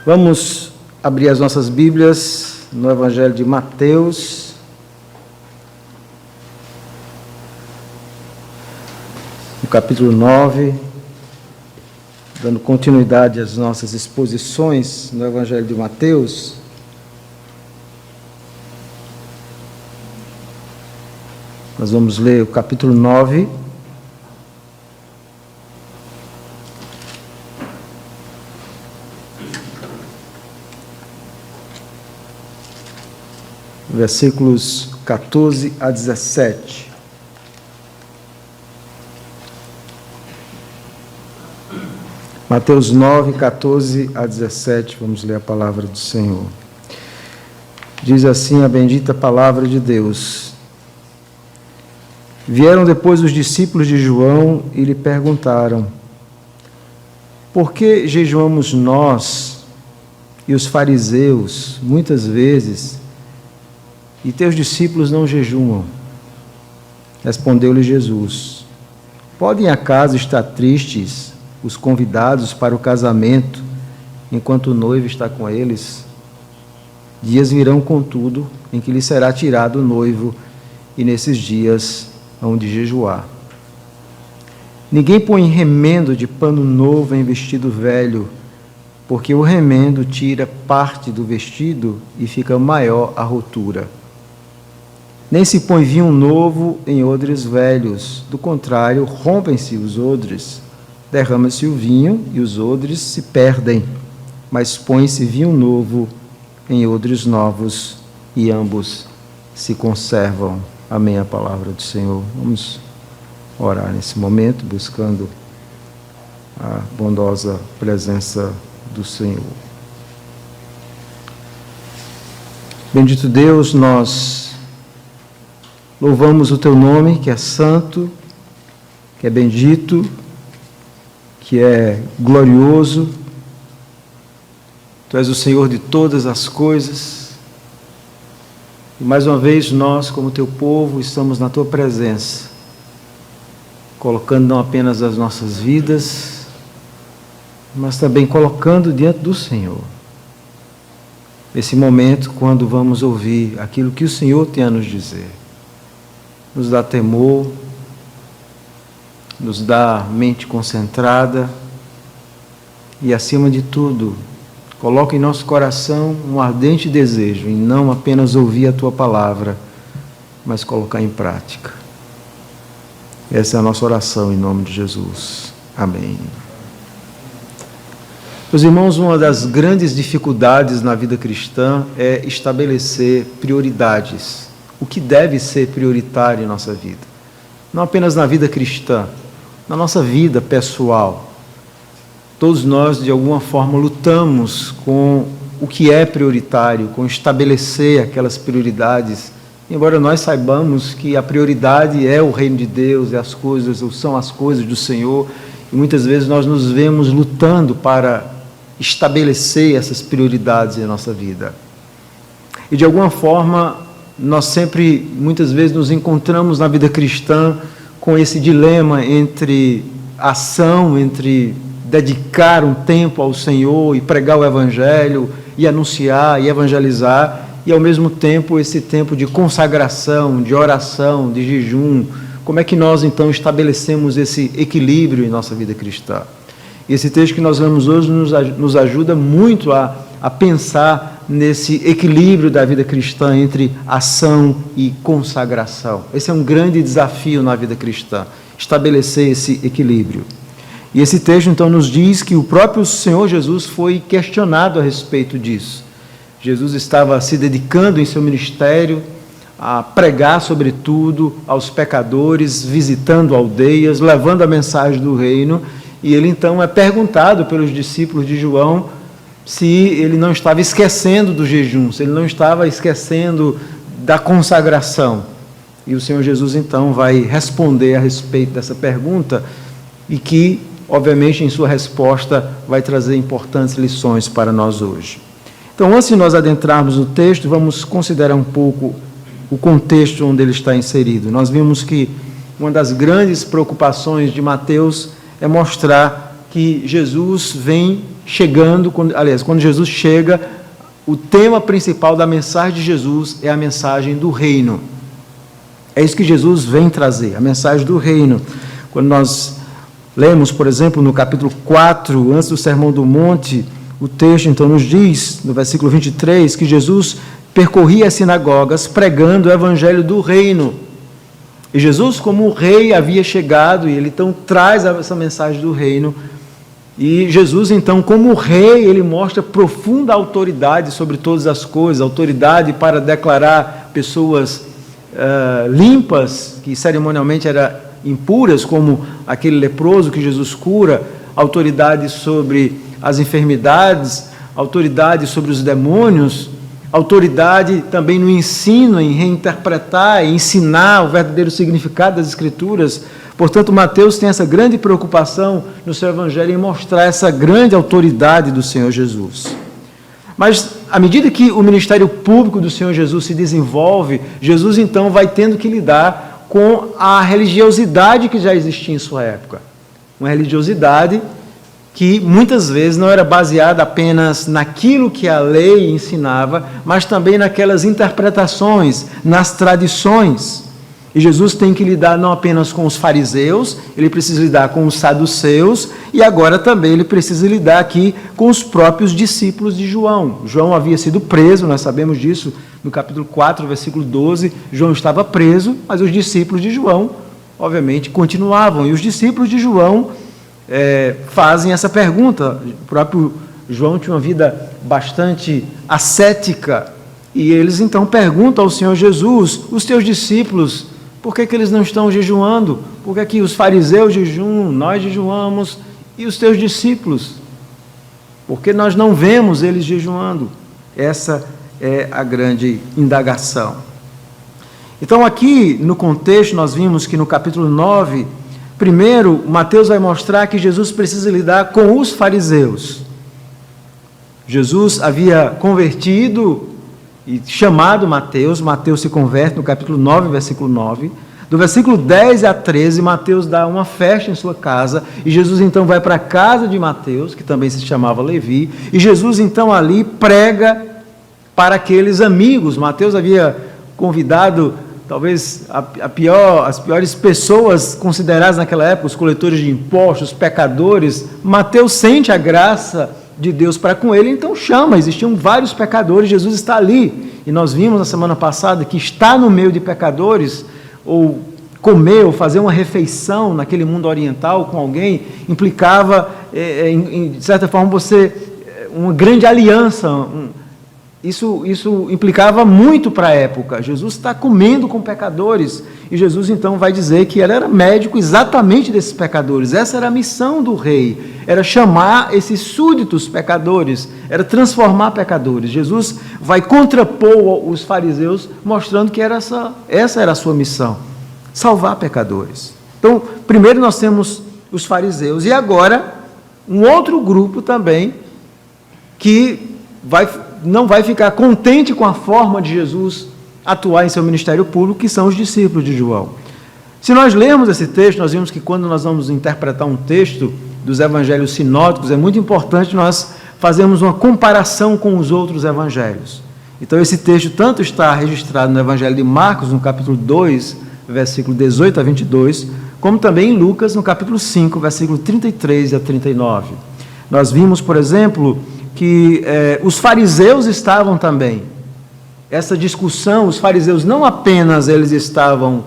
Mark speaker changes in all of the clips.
Speaker 1: Vamos abrir as nossas Bíblias no Evangelho de Mateus, no capítulo 9, dando continuidade às nossas exposições no Evangelho de Mateus. Nós vamos ler o capítulo 9, versículos 14 a 17. Mateus 9, 14 a 17, vamos ler a palavra do Senhor. Diz assim a bendita palavra de Deus: Vieram depois os discípulos de João e lhe perguntaram: Por que jejuamos nós e os fariseus muitas vezes, e teus discípulos não jejuam? Respondeu-lhe Jesus: Podem acaso estar tristes os convidados para o casamento, enquanto o noivo está com eles? Dias virão, contudo, em que lhe será tirado o noivo, e nesses dias hão de jejuar. Ninguém põe remendo de pano novo em vestido velho, porque o remendo tira parte do vestido e fica maior a rotura. Nem se põe vinho novo em odres velhos, do contrário, rompem-se os odres, derrama-se o vinho e os odres se perdem, mas põe-se vinho novo em odres novos e ambos se conservam. Amém, a palavra do Senhor. Vamos orar nesse momento, buscando a bondosa presença do Senhor. Bendito Deus, nós louvamos o Teu nome, que é santo, que é bendito, que é glorioso. Tu és o Senhor de todas as coisas. E mais uma vez nós, como Teu povo, estamos na Tua presença, colocando não apenas as nossas vidas, mas também colocando diante do Senhor esse momento quando vamos ouvir aquilo que o Senhor tem a nos dizer. Nos dá temor, nos dá mente concentrada e, acima de tudo, coloca em nosso coração um ardente desejo em não apenas ouvir a Tua palavra, mas colocar em prática. Essa é a nossa oração em nome de Jesus. Amém. Meus irmãos, uma das grandes dificuldades na vida cristã é estabelecer prioridades. O que deve ser prioritário em nossa vida? Não apenas na vida cristã, na nossa vida pessoal. Todos nós, de alguma forma, lutamos com o que é prioritário, com estabelecer aquelas prioridades, embora nós saibamos que a prioridade é o reino de Deus, é as coisas, ou são as coisas do Senhor, e muitas vezes nós nos vemos lutando para estabelecer essas prioridades em nossa vida. E de alguma forma, nós sempre, muitas vezes, nos encontramos na vida cristã com esse dilema entre ação, entre dedicar um tempo ao Senhor e pregar o Evangelho, e anunciar, e evangelizar, e ao mesmo tempo esse tempo de consagração, de oração, de jejum. Como é que nós então estabelecemos esse equilíbrio em nossa vida cristã? Esse texto que nós lemos hoje nos ajuda muito a pensar nesse equilíbrio da vida cristã entre ação e consagração. Esse é um grande desafio na vida cristã, estabelecer esse equilíbrio. E esse texto então nos diz que o próprio Senhor Jesus foi questionado a respeito disso. Jesus estava se dedicando em seu ministério a pregar, sobretudo, aos pecadores, visitando aldeias, levando a mensagem do reino, e ele então é perguntado pelos discípulos de João se ele não estava esquecendo do jejum, se ele não estava esquecendo da consagração. E o Senhor Jesus então vai responder a respeito dessa pergunta, e que, obviamente, em sua resposta vai trazer importantes lições para nós hoje. Então, antes de nós adentrarmos no texto, vamos considerar um pouco o contexto onde ele está inserido. Nós vimos que uma das grandes preocupações de Mateus é mostrar que Jesus vem chegando, quando Jesus chega, o tema principal da mensagem de Jesus é a mensagem do reino. É isso que Jesus vem trazer, a mensagem do reino. Quando nós lemos, por exemplo, no capítulo 4, antes do Sermão do Monte, o texto então nos diz, no versículo 23, que Jesus percorria as sinagogas pregando o evangelho do reino. E Jesus, como rei, havia chegado, e ele então traz essa mensagem do reino. E Jesus, então, como rei, ele mostra profunda autoridade sobre todas as coisas, autoridade para declarar pessoas limpas, que cerimonialmente eram impuras, como aquele leproso que Jesus cura, autoridade sobre as enfermidades, autoridade sobre os demônios, autoridade também no ensino, em reinterpretar, em ensinar o verdadeiro significado das Escrituras. Portanto, Mateus tem essa grande preocupação no seu evangelho em mostrar essa grande autoridade do Senhor Jesus. Mas, à medida que o ministério público do Senhor Jesus se desenvolve, Jesus, então, vai tendo que lidar com a religiosidade que já existia em sua época. Uma religiosidade que, muitas vezes, não era baseada apenas naquilo que a lei ensinava, mas também naquelas interpretações, nas tradições. E Jesus tem que lidar não apenas com os fariseus, ele precisa lidar com os saduceus, e agora também ele precisa lidar aqui com os próprios discípulos de João. João havia sido preso, nós sabemos disso, no capítulo 4, versículo 12, João estava preso, mas os discípulos de João, obviamente, continuavam. E os discípulos de João fazem essa pergunta. O próprio João tinha uma vida bastante ascética, e eles então perguntam ao Senhor Jesus, os teus discípulos, por que eles não estão jejuando? Por que os fariseus jejuam, nós jejuamos, e os teus discípulos? Por que nós não vemos eles jejuando? Essa é a grande indagação. Então, aqui no contexto, nós vimos que no capítulo 9, primeiro, Mateus vai mostrar que Jesus precisa lidar com os fariseus. Jesus havia convertido e chamado Mateus se converte no capítulo 9, versículo 9. Do versículo 10 a 13, Mateus dá uma festa em sua casa, e Jesus então vai para a casa de Mateus, que também se chamava Levi, e Jesus então ali prega para aqueles amigos. Mateus havia convidado, talvez, as piores pessoas consideradas naquela época, os coletores de impostos, os pecadores. Mateus sente a graça de Deus para com ele, então chama. Existiam vários pecadores, Jesus está ali, e nós vimos na semana passada que estar no meio de pecadores, ou comer, ou fazer uma refeição naquele mundo oriental com alguém, implicava, de certa forma, uma grande aliança. Isso implicava muito para a época. Jesus está comendo com pecadores, e Jesus então vai dizer que ele era médico exatamente desses pecadores. Essa era a missão do rei, era chamar esses súditos pecadores, era transformar pecadores. Jesus vai contrapor os fariseus, mostrando que essa era a sua missão, salvar pecadores. Então, primeiro nós temos os fariseus, e agora um outro grupo também, que não vai ficar contente com a forma de Jesus atuar em seu ministério público, que são os discípulos de João. Se nós lermos esse texto, nós vimos que quando nós vamos interpretar um texto dos evangelhos sinóticos, é muito importante nós fazermos uma comparação com os outros evangelhos. Então, esse texto tanto está registrado no evangelho de Marcos, no capítulo 2, versículo 18 a 22, como também em Lucas, no capítulo 5, versículo 33 a 39. Nós vimos, por exemplo, que os fariseus estavam também. Essa discussão, os fariseus não apenas eles estavam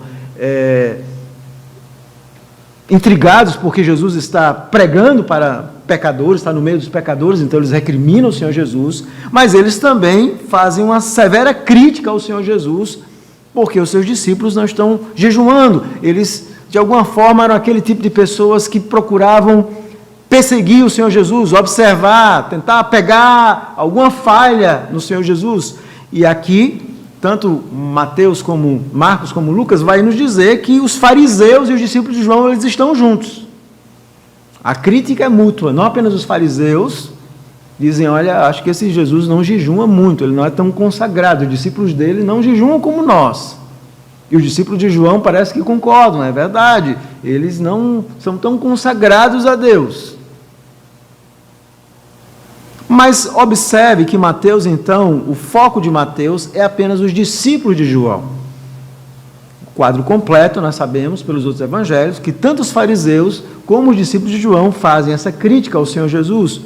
Speaker 1: intrigados porque Jesus está pregando para pecadores, está no meio dos pecadores, então eles recriminam o Senhor Jesus, mas eles também fazem uma severa crítica ao Senhor Jesus, porque os seus discípulos não estão jejuando. Eles, de alguma forma, eram aquele tipo de pessoas que procuravam perseguir o Senhor Jesus, observar, tentar pegar alguma falha no Senhor Jesus. E aqui, tanto Mateus como Marcos como Lucas vai nos dizer que os fariseus e os discípulos de João, eles estão juntos. A crítica é mútua, não apenas os fariseus dizem, olha, acho que esse Jesus não jejuma muito, ele não é tão consagrado, os discípulos dele não jejuam como nós. E os discípulos de João parece que concordam, é verdade, eles não são tão consagrados a Deus. Mas observe que Mateus, então, o foco de Mateus é apenas os discípulos de João. O quadro completo, nós sabemos, pelos outros evangelhos, que tanto os fariseus como os discípulos de João fazem essa crítica ao Senhor Jesus.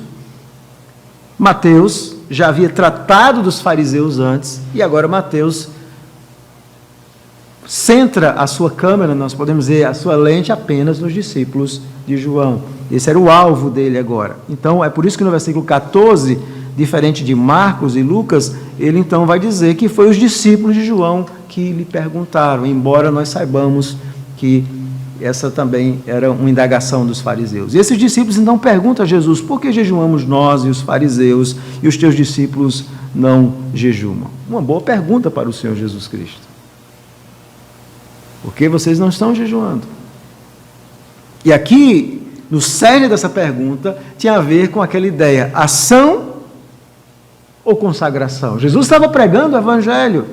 Speaker 1: Mateus já havia tratado dos fariseus antes, e agora Mateus centra a sua câmera, nós podemos dizer, a sua lente apenas nos discípulos de João. Esse era o alvo dele agora. Então, é por isso que no versículo 14, diferente de Marcos e Lucas, ele então vai dizer que foi os discípulos de João que lhe perguntaram, embora nós saibamos que essa também era uma indagação dos fariseus. E esses discípulos então perguntam a Jesus: por que jejuamos nós e os fariseus e os teus discípulos não jejumam? Uma boa pergunta para o Senhor Jesus Cristo. Por que vocês não estão jejuando? E aqui, no cerne dessa pergunta, tinha a ver com aquela ideia: ação ou consagração? Jesus estava pregando o Evangelho.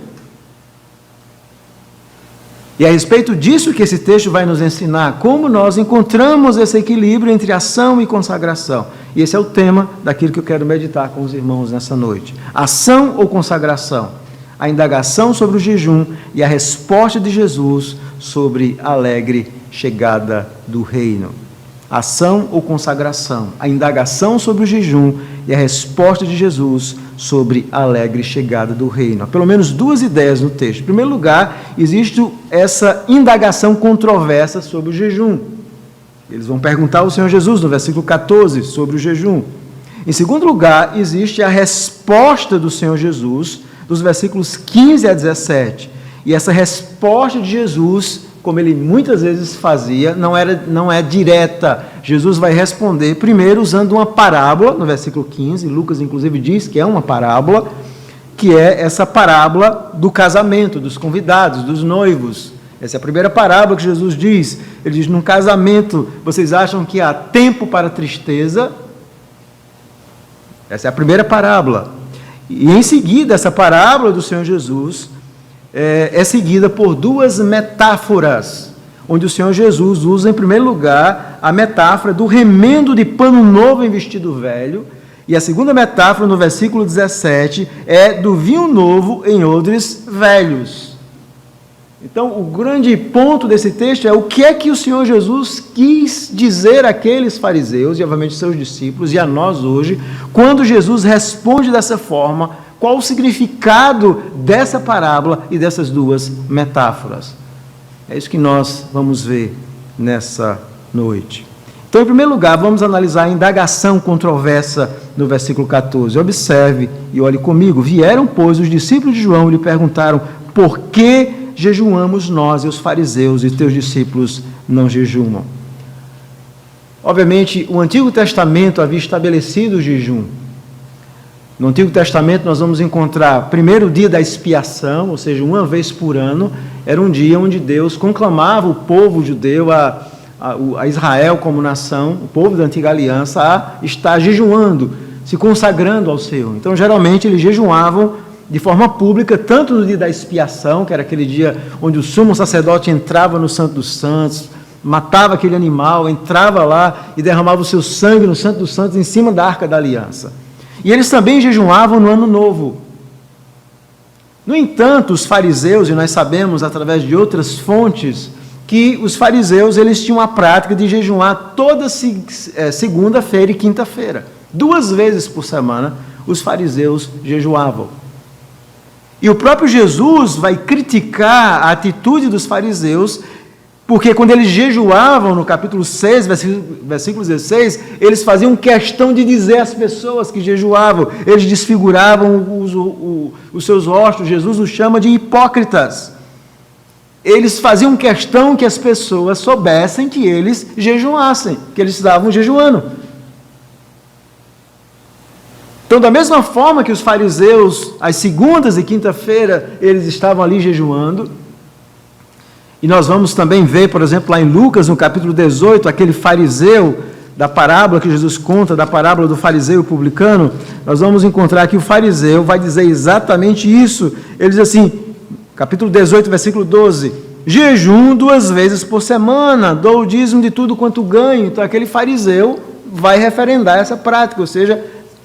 Speaker 1: E é a respeito disso que esse texto vai nos ensinar, como nós encontramos esse equilíbrio entre ação e consagração. E esse é o tema daquilo que eu quero meditar com os irmãos nessa noite. Ação ou consagração? A indagação sobre o jejum e a resposta de Jesus sobre a alegre chegada do reino. Ação ou consagração? A indagação sobre o jejum e a resposta de Jesus sobre a alegre chegada do reino. Há pelo menos duas ideias no texto. Em primeiro lugar, existe essa indagação controversa sobre o jejum. Eles vão perguntar ao Senhor Jesus, no versículo 14, sobre o jejum. Em segundo lugar, existe a resposta do Senhor Jesus, dos versículos 15 a 17. E essa resposta de Jesus, como ele muitas vezes fazia, não é direta. Jesus vai responder primeiro usando uma parábola, no versículo 15, Lucas inclusive diz que é uma parábola, que é essa parábola do casamento, dos convidados, dos noivos. Essa é a primeira parábola que Jesus diz. Ele diz: num casamento, vocês acham que há tempo para tristeza? Essa é a primeira parábola. E em seguida, essa parábola do Senhor Jesus é seguida por duas metáforas, onde o Senhor Jesus usa, em primeiro lugar, a metáfora do remendo de pano novo em vestido velho, e a segunda metáfora, no versículo 17, é do vinho novo em odres velhos. Então, o grande ponto desse texto é o que é que o Senhor Jesus quis dizer àqueles fariseus, e obviamente seus discípulos, e a nós hoje, quando Jesus responde dessa forma. Qual o significado dessa parábola e dessas duas metáforas? É isso que nós vamos ver nessa noite. Então, em primeiro lugar, vamos analisar a indagação controversa no versículo 14. Observe e olhe comigo. Vieram, pois, os discípulos de João e lhe perguntaram: por que jejuamos nós e os fariseus e teus discípulos não jejumam? Obviamente, o Antigo Testamento havia estabelecido o jejum. No Antigo Testamento nós vamos encontrar primeiro o dia da expiação, ou seja, uma vez por ano, era um dia onde Deus conclamava o povo judeu, a Israel como nação, o povo da antiga aliança, a estar jejuando, se consagrando ao Senhor. Então, geralmente, eles jejuavam de forma pública, tanto no dia da expiação, que era aquele dia onde o sumo sacerdote entrava no Santo dos Santos, matava aquele animal, entrava lá e derramava o seu sangue no Santo dos Santos em cima da Arca da Aliança. E eles também jejuavam no Ano Novo. No entanto, os fariseus, e nós sabemos através de outras fontes, que os fariseus eles tinham a prática de jejuar toda segunda-feira e quinta-feira. 2 vezes por semana, os fariseus jejuavam. E o próprio Jesus vai criticar a atitude dos fariseus, porque quando eles jejuavam, no capítulo 6, versículo 16, eles faziam questão de dizer às pessoas que jejuavam, eles desfiguravam os seus rostos. Jesus os chama de hipócritas. Eles faziam questão que as pessoas soubessem que eles jejuassem, que eles estavam jejuando. Então, da mesma forma que os fariseus, às segundas e quinta-feira, eles estavam ali jejuando. E nós vamos também ver, por exemplo, lá em Lucas, no capítulo 18, aquele fariseu, da parábola que Jesus conta, da parábola do fariseu publicano, nós vamos encontrar que o fariseu vai dizer exatamente isso. Ele diz assim, capítulo 18, versículo 12, jejum 2 vezes por semana, dou o dízimo de tudo quanto ganho. Então, aquele fariseu vai referendar essa prática, ou seja,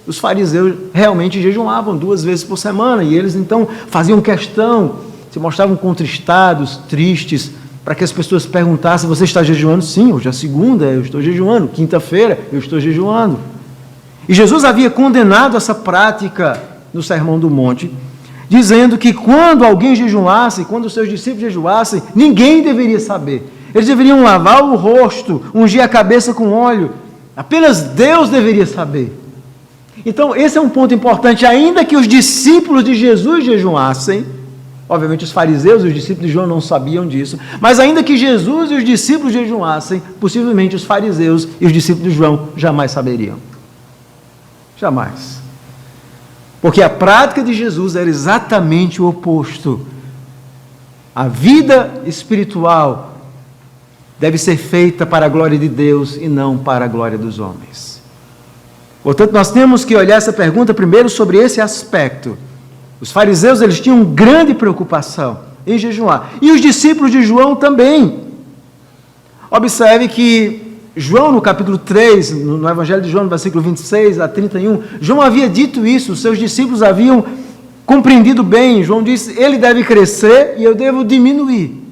Speaker 1: Os fariseus realmente jejuavam 2 vezes por semana, e eles então faziam questão, se mostravam contristados, tristes, para que as pessoas perguntassem: você está jejuando? Sim, hoje é segunda, eu estou jejuando. Quinta-feira, eu estou jejuando. E Jesus havia condenado essa prática no Sermão do Monte, dizendo que quando alguém jejuasse, quando os seus discípulos jejuassem, ninguém deveria saber. Eles deveriam lavar o rosto, ungir a cabeça com óleo. Apenas Deus deveria saber. Então, esse é um ponto importante. Ainda que os discípulos de Jesus jejuassem, obviamente os fariseus e os discípulos de João não sabiam disso, mas ainda que Jesus e os discípulos jejuassem, possivelmente os fariseus e os discípulos de João jamais saberiam. Jamais. Porque a prática de Jesus era exatamente o oposto. A vida espiritual deve ser feita para a glória de Deus e não para a glória dos homens. Portanto, nós temos que olhar essa pergunta primeiro sobre esse aspecto. Os fariseus, eles tinham grande preocupação em jejuar. E os discípulos de João também. Observe que João, no capítulo 3, no Evangelho de João, no versículo 26 a 31, João havia dito isso, os seus discípulos haviam compreendido bem. João disse: ele deve crescer e eu devo diminuir.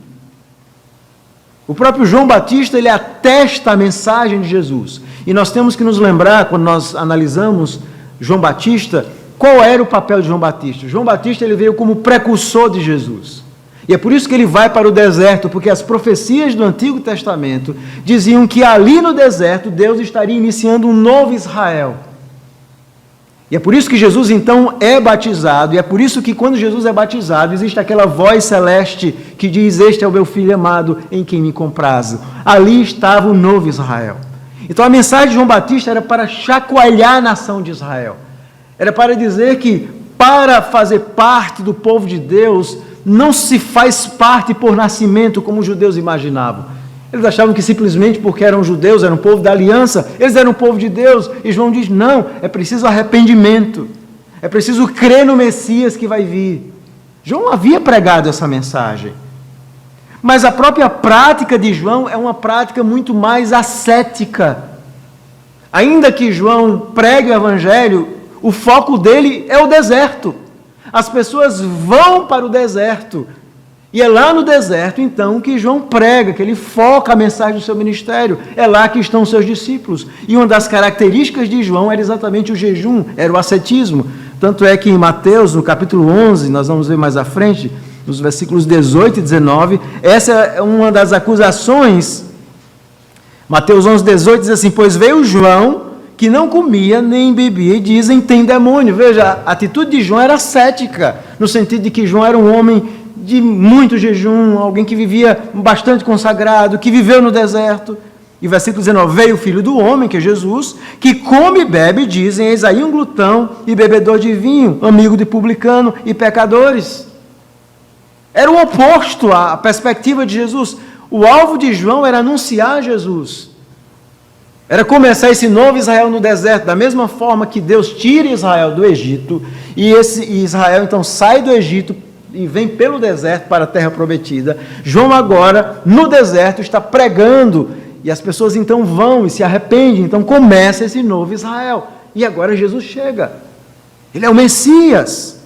Speaker 1: O próprio João Batista, ele atesta a mensagem de Jesus. E nós temos que nos lembrar, quando nós analisamos João Batista, qual era o papel de João Batista. João Batista, ele veio como precursor de Jesus. E é por isso que ele vai para o deserto, porque as profecias do Antigo Testamento diziam que ali no deserto Deus estaria iniciando um novo Israel. E é por isso que Jesus então é batizado, e é por isso que quando Jesus é batizado, existe aquela voz celeste que diz: este é o meu filho amado em quem me comprazo. Ali estava o novo Israel. Então a mensagem de João Batista era para chacoalhar a nação de Israel. Era para dizer que para fazer parte do povo de Deus, não se faz parte por nascimento como os judeus imaginavam. Eles achavam que simplesmente porque eram judeus, eram um povo da aliança, eles eram um povo de Deus. E João diz: não, é preciso arrependimento, é preciso crer no Messias que vai vir. João havia pregado essa mensagem, mas a própria prática de João é uma prática muito mais ascética. Ainda que João pregue o Evangelho, o foco dele é o deserto. As pessoas vão para o deserto, e é lá no deserto, então, que João prega, que ele foca a mensagem do seu ministério. É lá que estão os seus discípulos. E uma das características de João era exatamente o jejum, era o ascetismo. Tanto é que em Mateus, no capítulo 11, nós vamos ver mais à frente, nos versículos 18 e 19, essa é uma das acusações. Mateus 11, 18 diz assim: pois veio João, que não comia nem bebia, e dizem: tem demônio. Veja, a atitude de João era ascética, no sentido de que João era um homem de muito jejum, alguém que vivia bastante consagrado, que viveu no deserto. E versículo 19: veio o Filho do Homem, que é Jesus, que come e bebe, dizem: eis aí um glutão e bebedor de vinho, amigo de publicano e pecadores. Era o oposto à perspectiva de Jesus. O alvo de João era anunciar Jesus. Era começar esse novo Israel no deserto, da mesma forma que Deus tira Israel do Egito, e Israel então sai do Egito e vem pelo deserto para a terra prometida. João agora, no deserto, está pregando, e as pessoas então vão e se arrependem. Então começa esse novo Israel, e agora Jesus chega, ele é o Messias.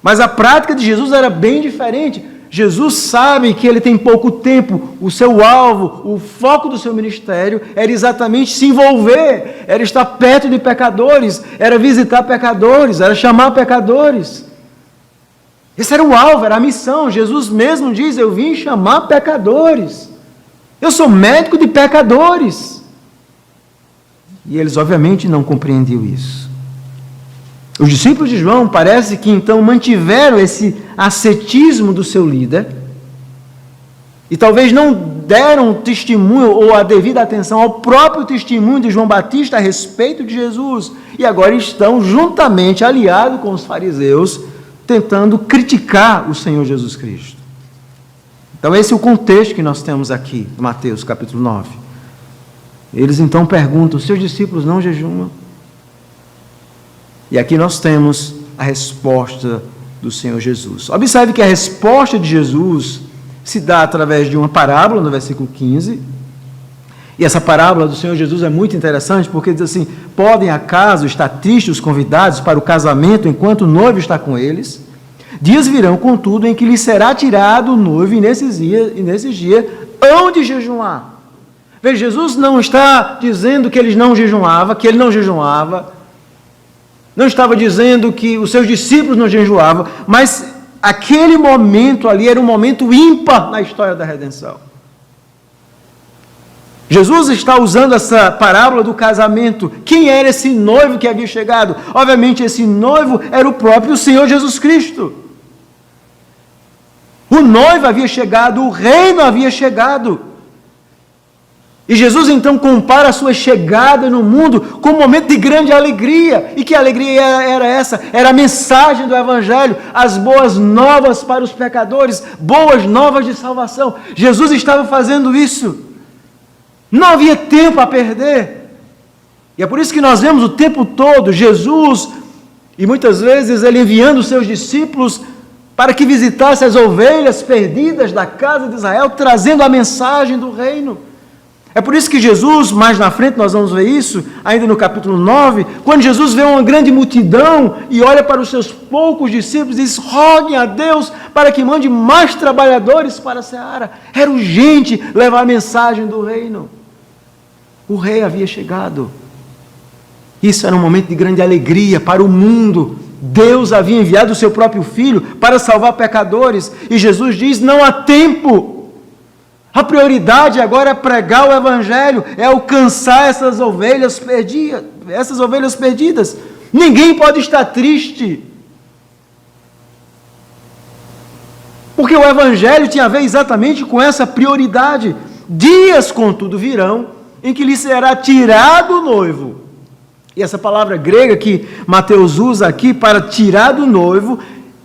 Speaker 1: Mas a prática de Jesus era bem diferente. Jesus sabe que ele tem pouco tempo, o seu alvo, o foco do seu ministério era exatamente se envolver, era estar perto de pecadores, era visitar pecadores, era chamar pecadores. Esse era o alvo, era a missão. Jesus mesmo diz: eu vim chamar pecadores, eu sou médico de pecadores. E eles obviamente não compreendiam isso. Os discípulos de João parece que então mantiveram esse ascetismo do seu líder e talvez não deram testemunho ou a devida atenção ao próprio testemunho de João Batista a respeito de Jesus, e agora estão juntamente aliados com os fariseus tentando criticar o Senhor Jesus Cristo. Então esse é o contexto que nós temos aqui, Mateus capítulo 9. Eles então perguntam: seus discípulos não jejuam? E aqui nós temos a resposta do Senhor Jesus. Observe que a resposta de Jesus se dá através de uma parábola, no versículo 15, E essa parábola do Senhor Jesus é muito interessante, porque diz assim: podem acaso estar tristes os convidados para o casamento enquanto o noivo está com eles? Dias virão, contudo, em que lhe será tirado o noivo, e nesses dias hão de jejuar. Veja, Jesus não está dizendo que ele não jejuava, não estava dizendo que os seus discípulos não jejuavam, mas aquele momento ali era um momento ímpar na história da redenção. Jesus está usando essa parábola do casamento. Quem era esse noivo que havia chegado? Obviamente, esse noivo era o próprio Senhor Jesus Cristo. O noivo havia chegado, o reino havia chegado. E Jesus então compara a sua chegada no mundo com um momento de grande alegria. E que alegria era essa? Era a mensagem do Evangelho, as boas novas para os pecadores, boas novas de salvação. Jesus estava fazendo isso. Não havia tempo a perder. E é por isso que nós vemos o tempo todo Jesus, e muitas vezes ele enviando os seus discípulos para que visitassem as ovelhas perdidas da casa de Israel, trazendo a mensagem do reino. É por isso que Jesus, mais na frente nós vamos ver isso, ainda no capítulo 9, quando Jesus vê uma grande multidão e olha para os seus poucos discípulos e diz: roguem a Deus para que mande mais trabalhadores para a seara. Era urgente levar a mensagem do reino. O rei havia chegado. Isso era um momento de grande alegria para o mundo. Deus havia enviado o seu próprio Filho para salvar pecadores. E Jesus diz: não há tempo. A prioridade agora é pregar o Evangelho, é alcançar essas ovelhas perdidas. Ninguém pode estar triste, porque o Evangelho tinha a ver exatamente com essa prioridade. Dias, contudo, virão em que lhe será tirado o noivo. E essa palavra grega que Mateus usa aqui para tirar do noivo,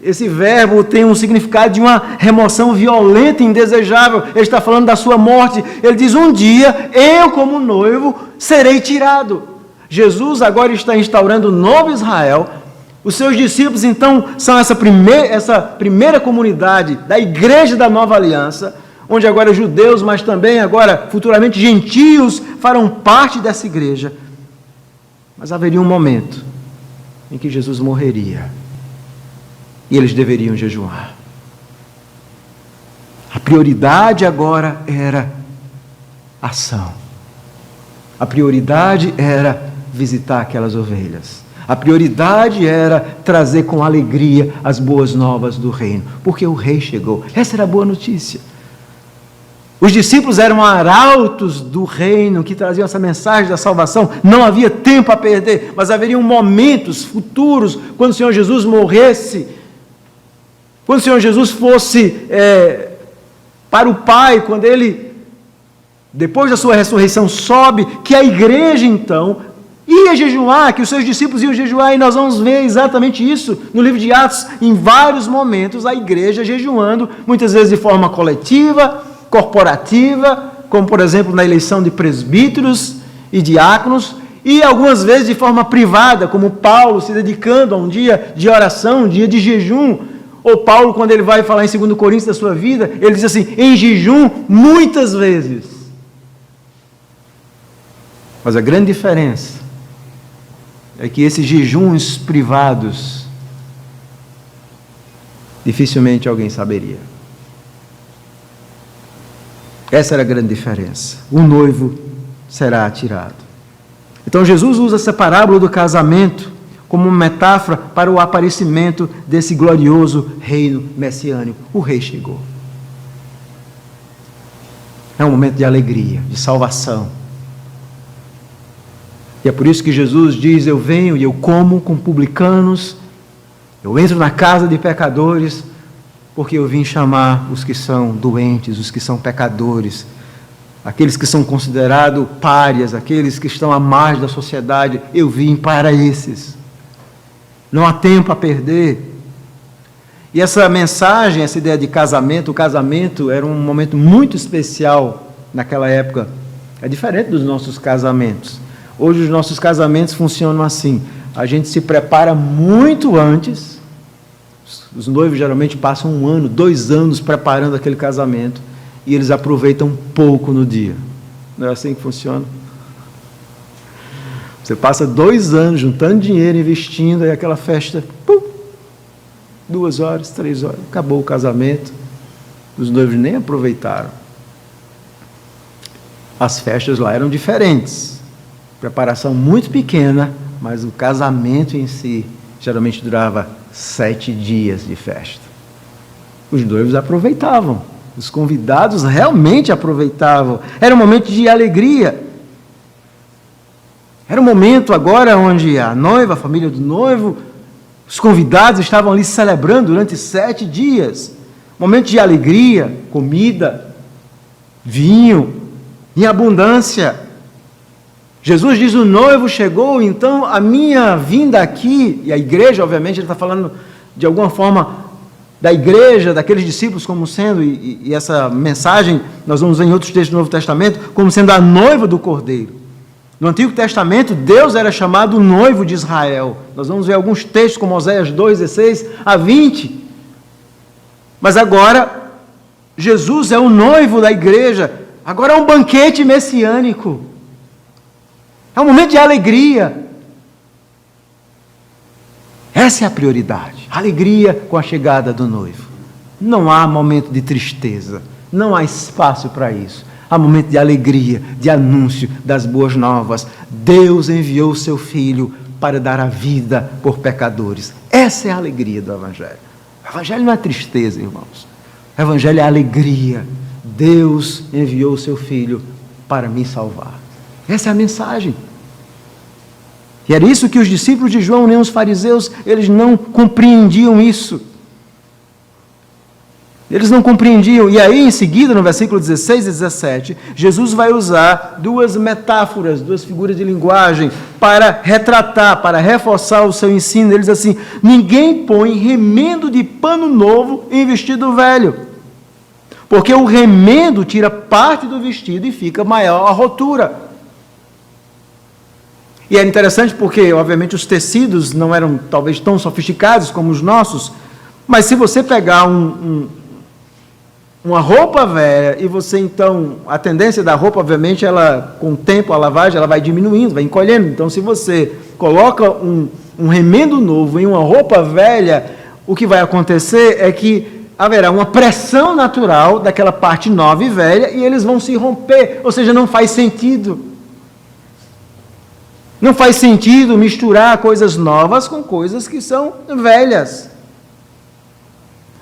Speaker 1: esse verbo tem um significado de uma remoção violenta e indesejável. Ele está falando da sua morte. Ele diz: um dia, eu como noivo, serei tirado. Jesus agora está instaurando um novo Israel. Os seus discípulos, então, são essa primeira comunidade da igreja da nova aliança, onde agora judeus, mas também agora futuramente gentios farão parte dessa igreja. Mas haveria um momento em que Jesus morreria e eles deveriam jejuar. A prioridade agora era ação. A prioridade era visitar aquelas ovelhas. A prioridade era trazer com alegria as boas novas do reino, porque o rei chegou. Essa era a boa notícia. Os discípulos eram arautos do reino que traziam essa mensagem da salvação. Não havia tempo a perder, mas haveriam momentos futuros, quando o Senhor Jesus morresse, quando o Senhor Jesus fosse para o Pai, quando Ele, depois da sua ressurreição, sobe, que a igreja então ia jejuar, que os seus discípulos iam jejuar, e nós vamos ver exatamente isso no livro de Atos, em vários momentos, a igreja jejuando, muitas vezes de forma coletiva, corporativa, como por exemplo na eleição de presbíteros e diáconos, e algumas vezes de forma privada, como Paulo se dedicando a um dia de oração, um dia de jejum, ou Paulo, quando ele vai falar em 2 Coríntios da sua vida, ele diz assim: em jejum muitas vezes. Mas a grande diferença é que esses jejuns privados dificilmente alguém saberia. Essa era a grande diferença. O noivo será tirado. Então Jesus usa essa parábola do casamento como uma metáfora para o aparecimento desse glorioso reino messiânico. O rei chegou. É um momento de alegria, de salvação. E é por isso que Jesus diz: eu venho e eu como com publicanos, eu entro na casa de pecadores, porque eu vim chamar os que são doentes, os que são pecadores, aqueles que são considerados párias, aqueles que estão à margem da sociedade. Eu vim para esses. Não há tempo a perder. E essa mensagem, essa ideia de casamento, o casamento era um momento muito especial naquela época. É diferente dos nossos casamentos. Hoje os nossos casamentos funcionam assim: a gente se prepara muito antes. Os noivos geralmente passam 1 ano, 2 anos preparando aquele casamento, e eles aproveitam pouco no dia. Não é assim que funciona? Você passa 2 anos juntando dinheiro, investindo, aí aquela festa, pum, 2 horas, 3 horas, acabou o casamento, os noivos nem aproveitaram. As festas lá eram diferentes, preparação muito pequena, mas o casamento em si geralmente durava 7 dias de festa. Os noivos aproveitavam, os convidados realmente aproveitavam, era um momento de alegria. Era um momento agora onde a noiva, a família do noivo, os convidados estavam ali celebrando durante 7 dias. Momento de alegria, comida, vinho, em abundância. Jesus diz, o noivo chegou, então a minha vinda aqui, e a igreja, obviamente, ele está falando de alguma forma da igreja, daqueles discípulos como sendo, e essa mensagem nós vamos ver em outros textos do Novo Testamento, como sendo a noiva do Cordeiro. No Antigo Testamento, Deus era chamado noivo de Israel. Nós vamos ver alguns textos, como Oséias 2, 16 a 20. Mas agora, Jesus é o noivo da igreja. Agora é um banquete messiânico. É um momento de alegria. Essa é a prioridade. Alegria com a chegada do noivo. Não há momento de tristeza. Não há espaço para isso. Há momento de alegria, de anúncio das boas novas. Deus enviou o seu Filho para dar a vida por pecadores. Essa é a alegria do Evangelho. O Evangelho não é tristeza, irmãos. O Evangelho é alegria. Deus enviou o seu Filho para me salvar. Essa é a mensagem. E era isso que os discípulos de João, nem os fariseus, eles não compreendiam isso. Eles não compreendiam. E aí, em seguida, no versículo 16 e 17, Jesus vai usar 2 metáforas, 2 figuras de linguagem para retratar, para reforçar o seu ensino. Ele diz assim, ninguém põe remendo de pano novo em vestido velho, porque o remendo tira parte do vestido e fica maior a rotura. E é interessante porque, obviamente, os tecidos não eram talvez tão sofisticados como os nossos, mas se você pegar uma roupa velha e você então, a tendência da roupa, obviamente, ela com o tempo, a lavagem, ela vai diminuindo, vai encolhendo. Então, se você coloca um remendo novo em uma roupa velha, o que vai acontecer é que haverá uma pressão natural daquela parte nova e velha e eles vão se romper, ou seja, não faz sentido. Não faz sentido misturar coisas novas com coisas que são velhas.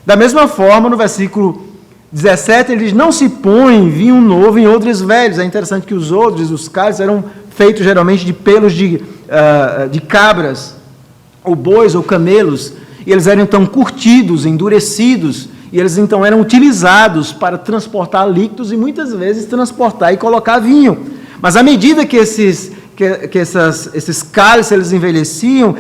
Speaker 1: Da mesma forma, no versículo 17, ele diz, não se põe vinho novo em odres velhos. É interessante que os odres, os cálices, eram feitos geralmente de pelos de cabras, ou bois, ou camelos, e eles eram então curtidos, endurecidos, e eles então eram utilizados para transportar líquidos e muitas vezes transportar e colocar vinho. Mas à medida que esses cálices eles envelheciam,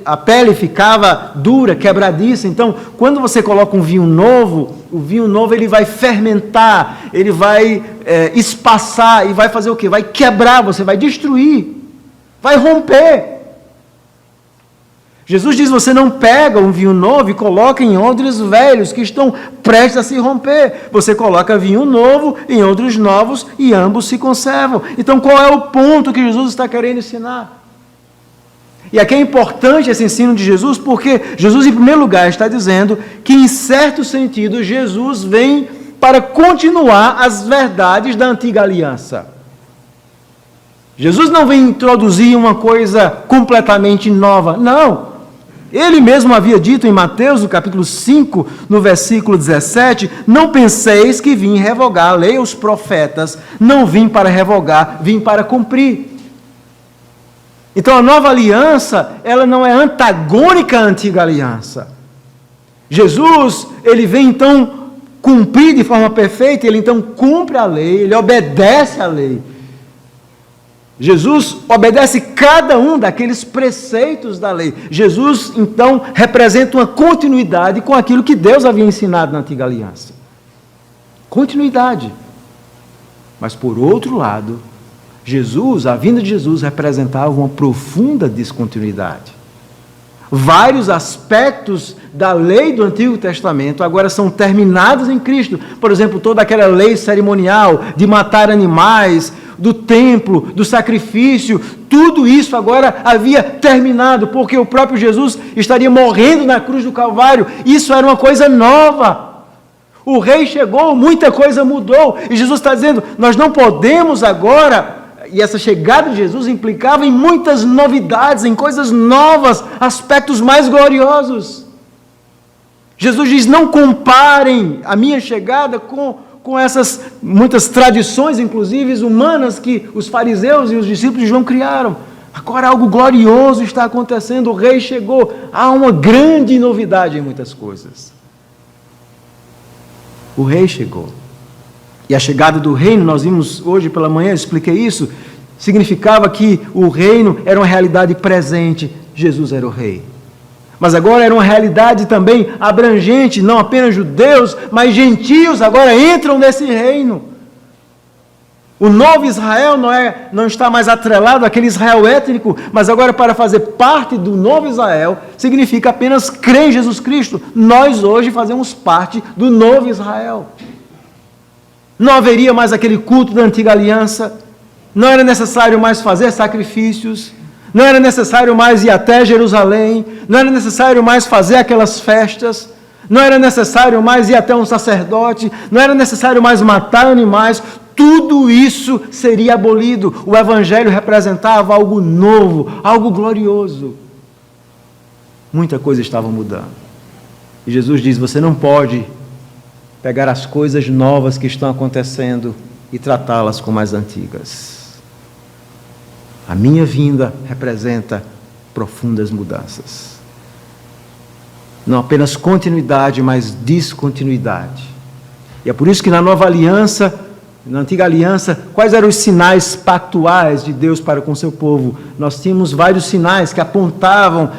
Speaker 1: a pele ficava dura, quebradiça. Então, quando você coloca um vinho novo, o vinho novo ele vai fermentar, ele vai espaçar e vai fazer o quê? Vai quebrar, você vai destruir, vai romper. Jesus diz, você não pega um vinho novo e coloca em odres velhos que estão prestes a se romper. Você coloca vinho novo em odres novos e ambos se conservam. Então, qual é o ponto que Jesus está querendo ensinar? E aqui é importante esse ensino de Jesus, porque Jesus, em primeiro lugar, está dizendo que, em certo sentido, Jesus vem para continuar as verdades da antiga aliança. Jesus não vem introduzir uma coisa completamente nova, não. Ele mesmo havia dito em Mateus, no capítulo 5, no versículo 17, não penseis que vim revogar a lei e os profetas, não vim para revogar, vim para cumprir. Então a nova aliança, ela não é antagônica à antiga aliança. Jesus, ele vem então cumprir de forma perfeita, ele então cumpre a lei, ele obedece à lei. Jesus obedece cada um daqueles preceitos da lei. Jesus, então, representa uma continuidade com aquilo que Deus havia ensinado na antiga aliança. Continuidade. Mas, por outro lado, Jesus, a vinda de Jesus, representava uma profunda descontinuidade. Vários aspectos da lei do Antigo Testamento agora são terminados em Cristo. Por exemplo, toda aquela lei cerimonial de matar animais, do templo, do sacrifício, tudo isso agora havia terminado, porque o próprio Jesus estaria morrendo na cruz do Calvário. Isso era uma coisa nova. O rei chegou, muita coisa mudou, e Jesus está dizendo, nós não podemos agora, e essa chegada de Jesus implicava em muitas novidades, em coisas novas, aspectos mais gloriosos. Jesus diz, não comparem a minha chegada com essas muitas tradições, inclusive humanas, que os fariseus e os discípulos de João criaram. Agora algo glorioso está acontecendo, o rei chegou, há uma grande novidade em muitas coisas. O rei chegou. E a chegada do reino, nós vimos hoje pela manhã, eu expliquei isso, significava que o reino era uma realidade presente, Jesus era o rei. Mas agora era uma realidade também abrangente, não apenas judeus, mas gentios agora entram nesse reino. O novo Israel não está mais atrelado àquele Israel étnico, mas agora para fazer parte do novo Israel, significa apenas crer em Jesus Cristo. Nós hoje fazemos parte do novo Israel. Não haveria mais aquele culto da antiga aliança, não era necessário mais fazer sacrifícios, não era necessário mais ir até Jerusalém, não era necessário mais fazer aquelas festas, não era necessário mais ir até um sacerdote, não era necessário mais matar animais, tudo isso seria abolido. O Evangelho representava algo novo, algo glorioso. Muita coisa estava mudando. E Jesus diz, você não pode pegar as coisas novas que estão acontecendo e tratá-las como as antigas. A minha vinda representa profundas mudanças. Não apenas continuidade, mas descontinuidade. E é por isso que na nova aliança, na antiga aliança, quais eram os sinais pactuais de Deus para com seu povo? Nós tínhamos vários sinais que apontavam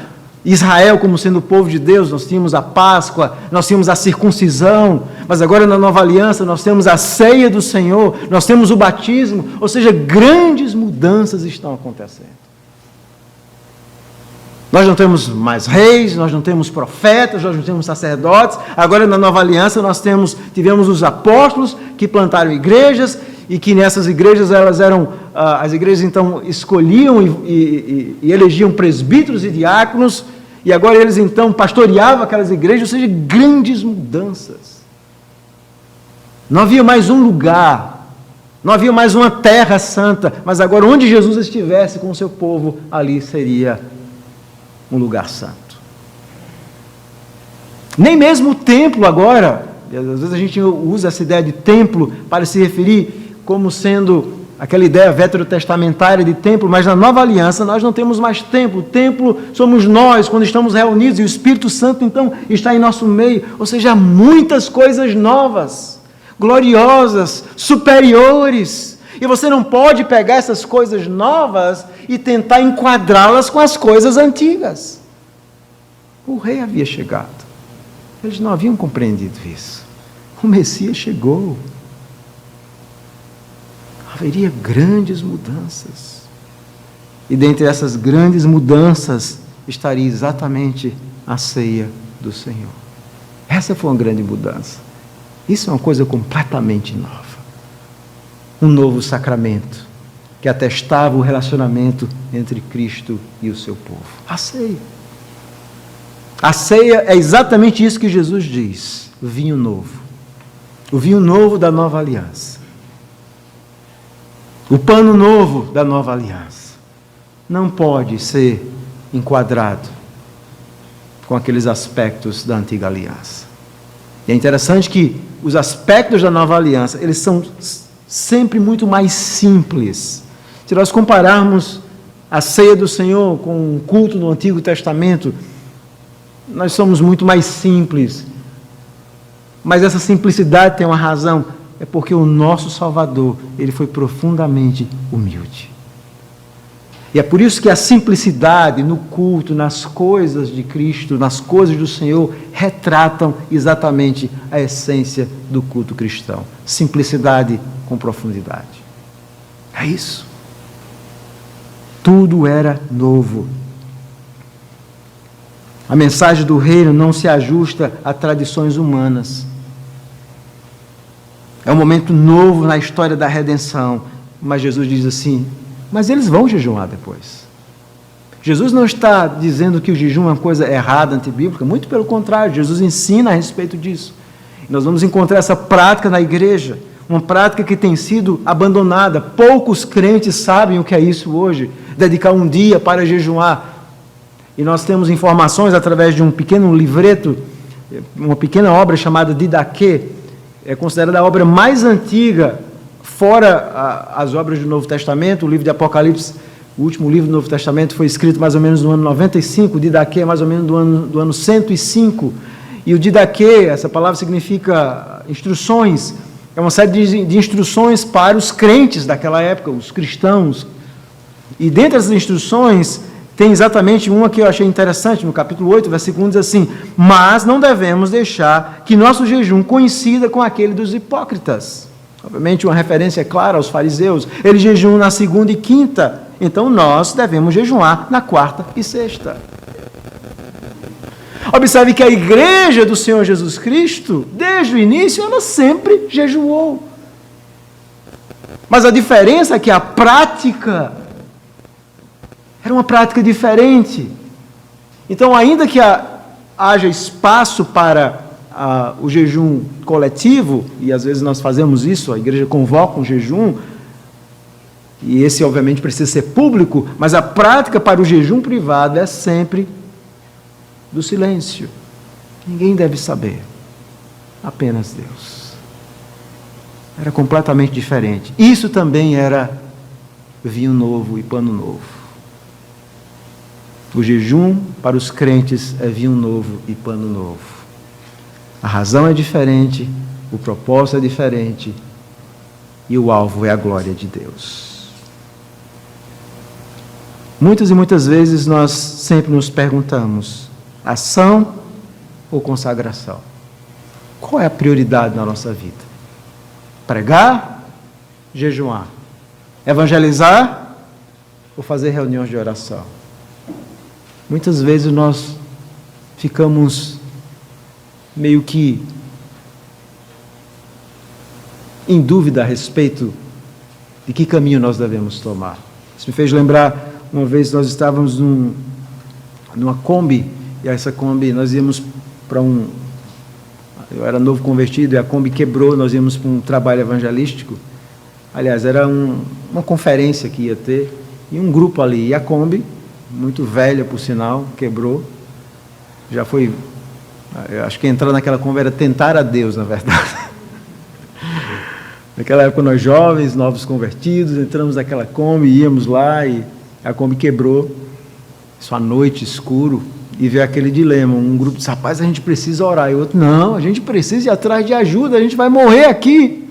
Speaker 1: Israel como sendo o povo de Deus. Nós tínhamos a Páscoa, nós tínhamos a circuncisão, mas agora na nova aliança nós temos a ceia do Senhor, nós temos o batismo, ou seja, grandes mudanças estão acontecendo. Nós não temos mais reis, nós não temos profetas, nós não temos sacerdotes. Agora na nova aliança nós tivemos os apóstolos que plantaram igrejas, e que nessas igrejas elas eram, as igrejas então escolhiam e elegiam presbíteros e diáconos, e agora eles então pastoreavam aquelas igrejas, ou seja, grandes mudanças. Não havia mais um lugar, não havia mais uma terra santa, mas agora onde Jesus estivesse com o seu povo, ali seria um lugar santo. Nem mesmo o templo agora, às vezes a gente usa essa ideia de templo para se referir como sendo aquela ideia veterotestamentária de templo, mas na nova aliança nós não temos mais templo. O templo somos nós, quando estamos reunidos, e o Espírito Santo então está em nosso meio, ou seja, há muitas coisas novas, gloriosas, superiores, e você não pode pegar essas coisas novas e tentar enquadrá-las com as coisas antigas. O rei havia chegado, eles não haviam compreendido isso. O Messias chegou. Haveria grandes mudanças. E dentre essas grandes mudanças estaria exatamente a ceia do Senhor. Essa foi uma grande mudança. Isso é uma coisa completamente nova. Um novo sacramento que atestava o relacionamento entre Cristo e o seu povo. A ceia. A ceia é exatamente isso que Jesus diz. O vinho novo. O vinho novo da nova aliança. O pano novo da nova aliança não pode ser enquadrado com aqueles aspectos da antiga aliança. E é interessante que os aspectos da nova aliança, eles são sempre muito mais simples. Se nós compararmos a ceia do Senhor com o culto no Antigo Testamento, nós somos muito mais simples. Mas essa simplicidade tem uma razão. É porque o nosso Salvador, ele foi profundamente humilde. E é por isso que a simplicidade no culto, nas coisas de Cristo, nas coisas do Senhor, retratam exatamente a essência do culto cristão. Simplicidade com profundidade. É isso. Tudo era novo. A mensagem do reino não se ajusta a tradições humanas. É um momento novo na história da redenção. Mas Jesus diz assim, mas eles vão jejuar depois. Jesus não está dizendo que o jejum é uma coisa errada, antibíblica, muito pelo contrário, Jesus ensina a respeito disso. E nós vamos encontrar essa prática na igreja, uma prática que tem sido abandonada. Poucos crentes sabem o que é isso hoje, dedicar um dia para jejuar. E nós temos informações através de um pequeno livreto, uma pequena obra chamada Didaquê, é considerada a obra mais antiga, fora as obras do Novo Testamento. O livro de Apocalipse, o último livro do Novo Testamento, foi escrito mais ou menos no ano 95, o Didaquê é mais ou menos do ano 105. E o Didaquê, essa palavra significa instruções, é uma série de instruções para os crentes daquela época, os cristãos. E dentre as instruções, tem exatamente uma que eu achei interessante, no capítulo 8, versículo 1, diz assim, mas não devemos deixar que nosso jejum coincida com aquele dos hipócritas. Obviamente uma referência clara aos fariseus, eles jejuam na segunda e quinta, então nós devemos jejuar na quarta e sexta. Observe que a igreja do Senhor Jesus Cristo, desde o início, ela sempre jejuou. Mas a diferença é que a prática era uma prática diferente. Então, ainda que haja espaço para o jejum coletivo, e às vezes nós fazemos isso, a igreja convoca um jejum, e esse obviamente precisa ser público, mas a prática para o jejum privado é sempre do silêncio. Ninguém deve saber, apenas Deus. Era completamente diferente. Isso também era vinho novo e pano novo. O jejum para os crentes é vinho novo e pano novo. A razão é diferente, o propósito é diferente e o alvo é a glória de Deus. Muitas e muitas vezes nós sempre nos perguntamos, ação ou consagração? Qual é a prioridade na nossa vida? Pregar? Jejuar? Evangelizar? Ou fazer reuniões de oração? Muitas vezes nós ficamos meio que em dúvida a respeito de que caminho nós devemos tomar. Isso me fez lembrar, uma vez nós estávamos numa Kombi, e essa Kombi, nós íamos para eu era novo convertido, e a Kombi quebrou, nós íamos para um trabalho evangelístico. Aliás, era uma conferência que ia ter, e um grupo ali, e a Kombi, muito velha, por sinal, quebrou. Já foi, eu acho que entrar naquela Kombi era tentar a Deus, na verdade. Naquela época, nós jovens, novos convertidos, entramos naquela Kombi, íamos lá, e a Kombi quebrou. Isso à noite, escuro, e veio aquele dilema. Um grupo disse, rapaz, a gente precisa orar. E o outro, não, a gente precisa ir atrás de ajuda, a gente vai morrer aqui.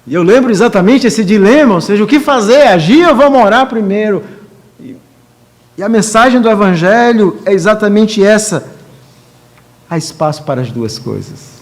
Speaker 1: E eu lembro exatamente esse dilema, ou seja, o que fazer? Agir ou vamos orar primeiro? E a mensagem do Evangelho é exatamente essa. Há espaço para as duas coisas.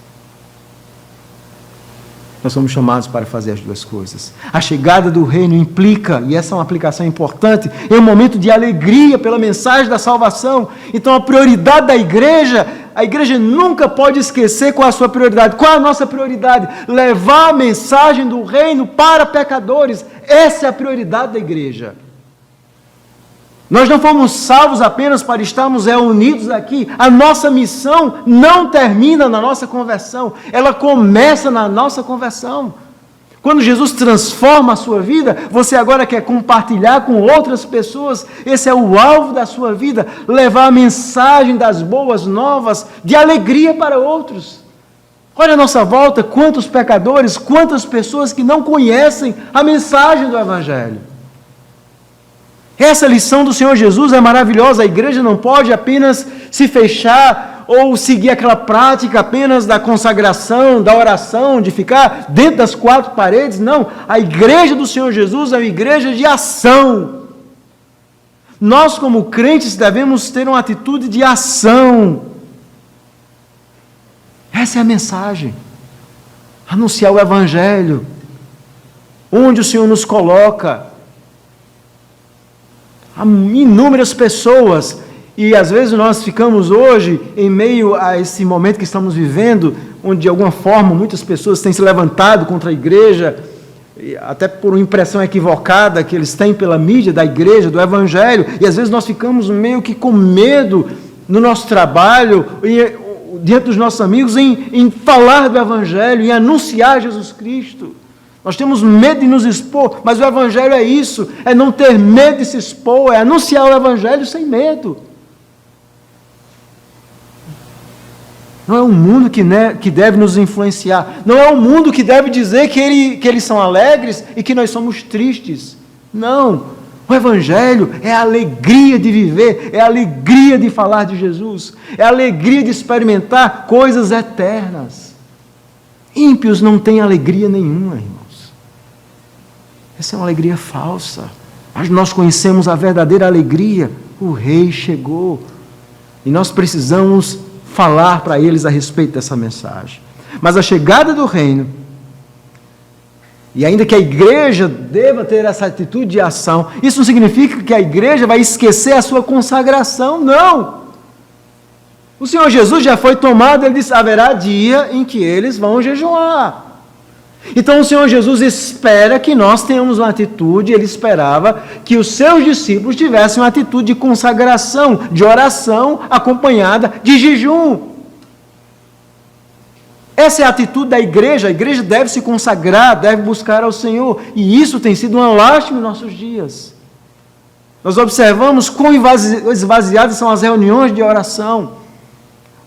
Speaker 1: Nós somos chamados para fazer as duas coisas. A chegada do reino implica, e essa é uma aplicação importante, é um momento de alegria pela mensagem da salvação. Então a prioridade da igreja, a igreja nunca pode esquecer qual é a sua prioridade. Qual é a nossa prioridade? Levar a mensagem do reino para pecadores. Essa é a prioridade da igreja. Nós não fomos salvos apenas para estarmos reunidos aqui. A nossa missão não termina na nossa conversão, ela começa na nossa conversão. Quando Jesus transforma a sua vida, você agora quer compartilhar com outras pessoas. Esse é o alvo da sua vida, levar a mensagem das boas novas de alegria para outros. Olha a nossa volta, quantos pecadores, quantas pessoas que não conhecem a mensagem do Evangelho. Essa lição do Senhor Jesus é maravilhosa. A igreja não pode apenas se fechar ou seguir aquela prática apenas da consagração, da oração, de ficar dentro das quatro paredes. Não, a igreja do Senhor Jesus é uma igreja de ação. Nós, como crentes, devemos ter uma atitude de ação. Essa é a mensagem. Anunciar o Evangelho. Onde o Senhor nos coloca. Há inúmeras pessoas, E às vezes nós ficamos hoje, em meio a esse momento que estamos vivendo, onde de alguma forma muitas pessoas têm se levantado contra a igreja, até por uma impressão equivocada que eles têm pela mídia da igreja, do evangelho, e às vezes nós ficamos meio que com medo no nosso trabalho, diante dos nossos amigos, em falar do evangelho, em anunciar Jesus Cristo. Nós temos medo de nos expor, mas o evangelho é isso, é não ter medo de se expor, é anunciar o evangelho sem medo. Não é o mundo que deve nos influenciar. Não é o mundo que deve dizer que eles são alegres e que nós somos tristes. Não. O Evangelho é a alegria de viver, é a alegria de falar de Jesus, é a alegria de experimentar coisas eternas. Ímpios não têm alegria nenhuma, irmãos. Essa é uma alegria falsa. Mas nós conhecemos a verdadeira alegria. O Rei chegou. E nós precisamos falar para eles a respeito dessa mensagem. Mas a chegada do reino, e ainda que a igreja deva ter essa atitude de ação, isso não significa que a igreja vai esquecer a sua consagração, não. O Senhor Jesus já foi tomado, ele disse, haverá dia em que eles vão jejuar. Então o Senhor Jesus espera que nós tenhamos uma atitude, ele esperava que os seus discípulos tivessem uma atitude de consagração, de oração, acompanhada de jejum. Essa é a atitude da igreja. A igreja deve se consagrar, deve buscar ao Senhor, e isso tem sido uma lástima em nossos dias. Nós observamos quão esvaziadas são as reuniões de oração,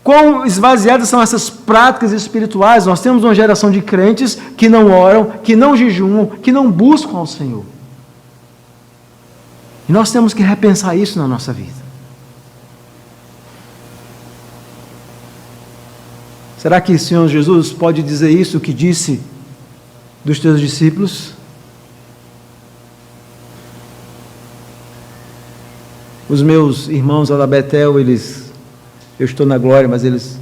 Speaker 1: quão esvaziadas são essas práticas espirituais. Nós temos uma geração de crentes que não oram, que não jejuam, que não buscam ao Senhor. E nós temos que repensar isso na nossa vida. Será que o Senhor Jesus pode dizer isso que disse dos teus discípulos? Os meus irmãos lá da Betel, eu estou na glória, mas eles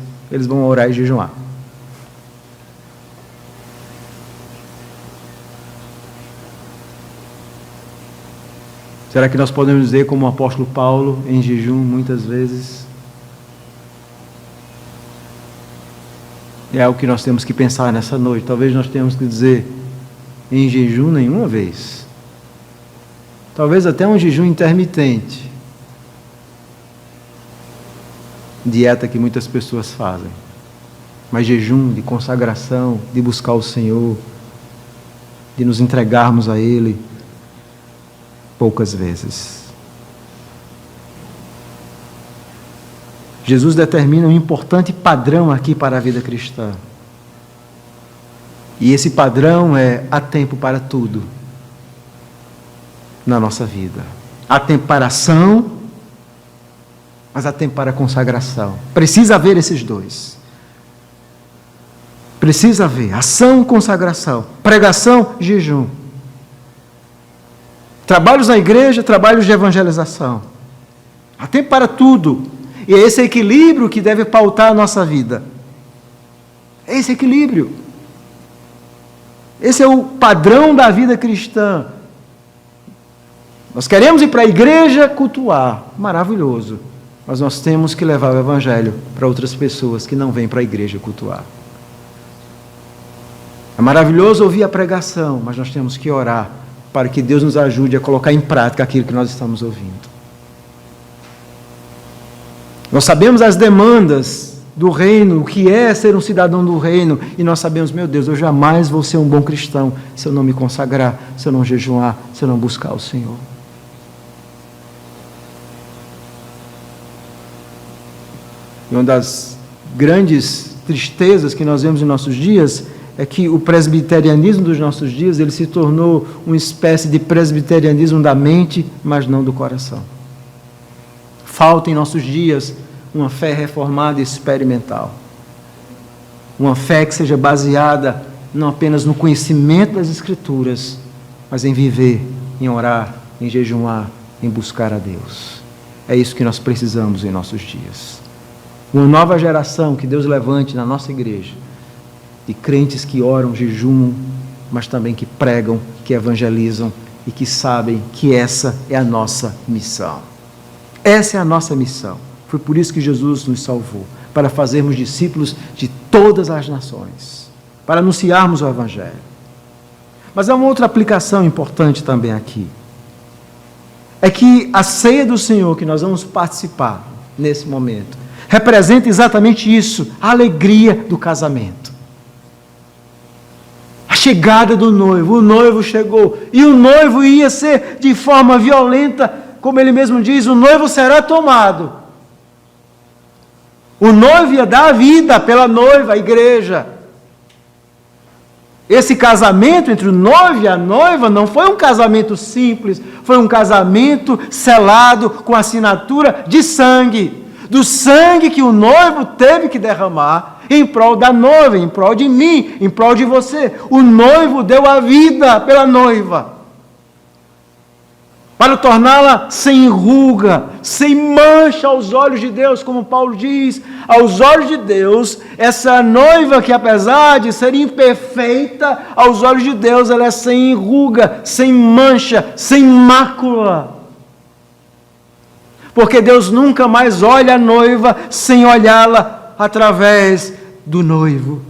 Speaker 1: vão orar e jejuar. Será que nós podemos dizer, como o apóstolo Paulo, em jejum, muitas vezes? É algo que nós temos que pensar nessa noite. Talvez nós tenhamos que dizer, em jejum nenhuma vez. Talvez até um jejum intermitente. Dieta que muitas pessoas fazem, mas jejum de consagração, de buscar o Senhor, de nos entregarmos a Ele, poucas vezes. Jesus determina um importante padrão aqui para a vida cristã, e esse padrão é: há tempo para tudo na nossa vida. Há tempo para ação, mas há tempo para consagração. Precisa haver esses dois. Precisa haver ação e consagração. Pregação, jejum. Trabalhos na igreja, trabalhos de evangelização. Há tempo para tudo. E é esse equilíbrio que deve pautar a nossa vida. É esse equilíbrio. Esse é o padrão da vida cristã. Nós queremos ir para a igreja cultuar. Maravilhoso. Mas nós temos que levar o Evangelho para outras pessoas que não vêm para a igreja cultuar. É maravilhoso ouvir a pregação, mas nós temos que orar para que Deus nos ajude a colocar em prática aquilo que nós estamos ouvindo. Nós sabemos as demandas do reino, o que é ser um cidadão do reino, e nós sabemos, meu Deus, eu jamais vou ser um bom cristão se eu não me consagrar, se eu não jejuar, se eu não buscar o Senhor. E uma das grandes tristezas que nós vemos em nossos dias é que o presbiterianismo dos nossos dias, ele se tornou uma espécie de presbiterianismo da mente, mas não do coração. Falta em nossos dias uma fé reformada e experimental. Uma fé que seja baseada não apenas no conhecimento das Escrituras, mas em viver, em orar, em jejuar, em buscar a Deus. É isso que nós precisamos em nossos dias. Uma nova geração que Deus levante na nossa igreja, de crentes que oram, jejumam, mas também que pregam, que evangelizam e que sabem que essa é a nossa missão. Essa é a nossa missão. Foi por isso que Jesus nos salvou, para fazermos discípulos de todas as nações, para anunciarmos o Evangelho. Mas há uma outra aplicação importante também aqui. É que a ceia do Senhor que nós vamos participar nesse momento representa exatamente isso, a alegria do casamento. A chegada do noivo, o noivo chegou, e o noivo ia ser de forma violenta, como ele mesmo diz, o noivo será tomado. O noivo ia dar a vida pela noiva, a igreja. Esse casamento entre o noivo e a noiva não foi um casamento simples, foi um casamento selado com assinatura de sangue. Do sangue que o noivo teve que derramar em prol da noiva, em prol de mim, em prol de você. O noivo deu a vida pela noiva, para torná-la sem ruga, sem mancha aos olhos de Deus, como Paulo diz, aos olhos de Deus, essa noiva que apesar de ser imperfeita, aos olhos de Deus ela é sem ruga, sem mancha, sem mácula. Porque Deus nunca mais olha a noiva sem olhá-la através do noivo.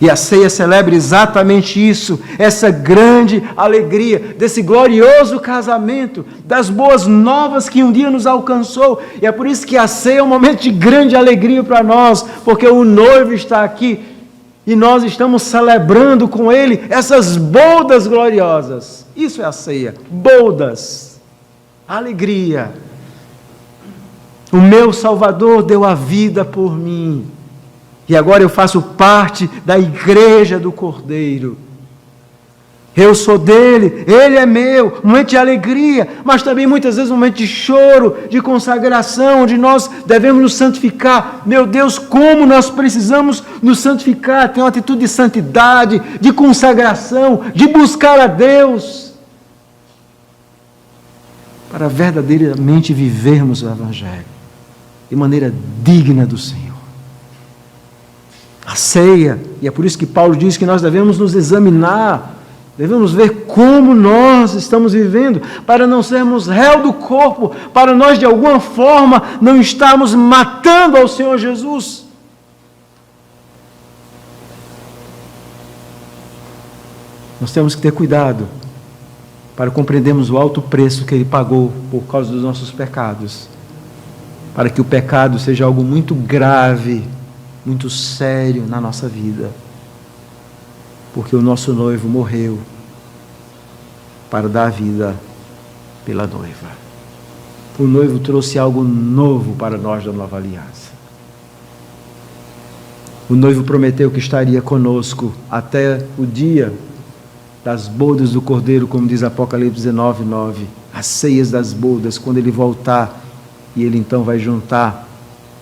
Speaker 1: E a ceia celebra exatamente isso, essa grande alegria, desse glorioso casamento, das boas novas que um dia nos alcançou. E é por isso que a ceia é um momento de grande alegria para nós, porque o noivo está aqui e nós estamos celebrando com ele essas bodas gloriosas. Isso é a ceia, bodas, alegria. O meu Salvador deu a vida por mim. E agora eu faço parte da igreja do Cordeiro. Eu sou dele, ele é meu. Um momento de alegria, mas também muitas vezes um momento de choro, de consagração, onde nós devemos nos santificar. Meu Deus, como nós precisamos nos santificar, ter uma atitude de santidade, de consagração, de buscar a Deus, para verdadeiramente vivermos o Evangelho de maneira digna do Senhor. A ceia, e é por isso que Paulo diz que nós devemos nos examinar, devemos ver como nós estamos vivendo, para não sermos réu do corpo, para nós de alguma forma não estarmos matando ao Senhor Jesus. Nós temos que ter cuidado para compreendermos o alto preço que Ele pagou por causa dos nossos pecados, para que o pecado seja algo muito grave, muito sério na nossa vida, porque o nosso noivo morreu para dar a vida pela noiva. O noivo trouxe algo novo para nós da nova aliança. O noivo prometeu que estaria conosco até o dia das bodas do Cordeiro, como diz Apocalipse 19:9, as ceias das bodas, quando ele voltar, e ele então vai juntar